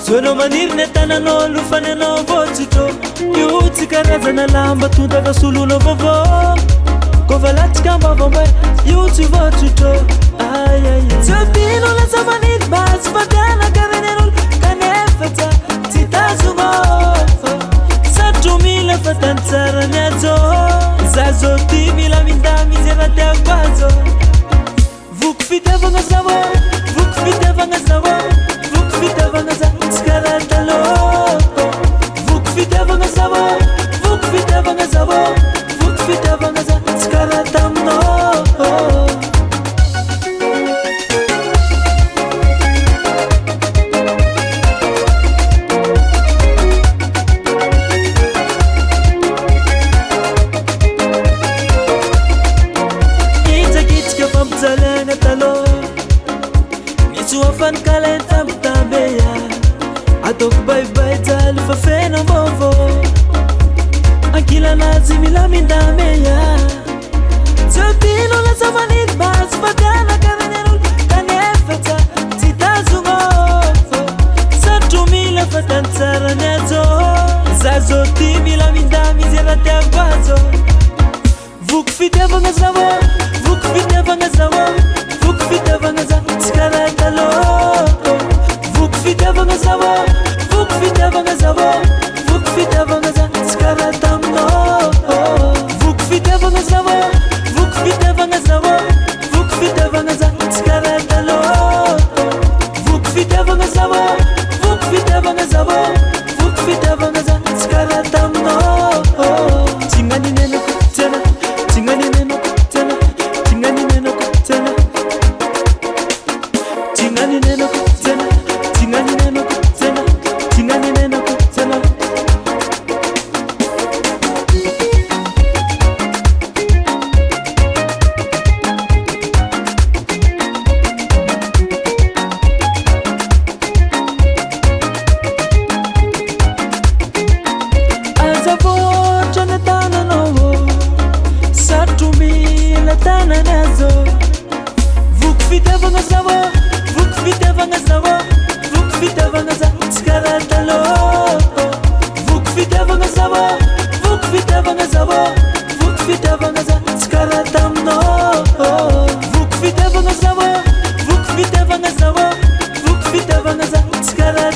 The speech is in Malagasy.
Sono manirne tananao lofany anao votsitro io tsy karazana lamba tondraka solono vavao kofa latsika ambavamba io tsy votsitro tsabino lasa maniry mba tsy fadianaka renen'olo kanefa tsy tazogno satro mila fatany tsara ny azo za zao ty mila mindamy izy raha tiako azo voko fitiavagna zavo voko fitiavagna zavo voko fitiavagna za tsy karaha taloha voko fitiavagna zavo voko fitiavagna zavo voko fitiavagna za tsy karaha taminao itsakitsika fampijaliagna taloha misy hoafany kalainy tambitambeya ataoko baibay jaly fa fena mbôvô ankilanazy mila mindameya tsabino lasa maniry mba tsy fadianaka renen'olo kanefa tsy tazogno satro mila fatany tsara ny azo za zao ty mila mindamy izy raha tiako azo voko fitiavagna zavo voko fitiavagna zavo voko fitiavagna za tsy karaha taloha voko fitiavagna zavo voko fitiavagna zavo voko fitiavagna za tsy karaha taminao voko fitiavagna zavo voko fitiavagna zavo voko fitiavagna za tsy karaha taloha voko fitiavagna zavo voko fitiavagna zavo voko fitiavagna za tsy karaha taminao tsy gnaninenako tsena tsy gnaninenako tsena tsy gnaninenako tsena tsy gnaninenako tsena tsy gnaninenako tsena tsy gnaninenako tsena azavoatra na tananao satro mila tanany azo voko fitiavagna zavo voko fitiavagna zavo voko fitiavagna za tsy karaha taloha voko fitiavagna zavo voko fitiavagna zavo voko fitiavagna za tsy karaha taminao voko fitiavagna zavo voko fitiavagna zavo voko fitiavagna za tsy karaha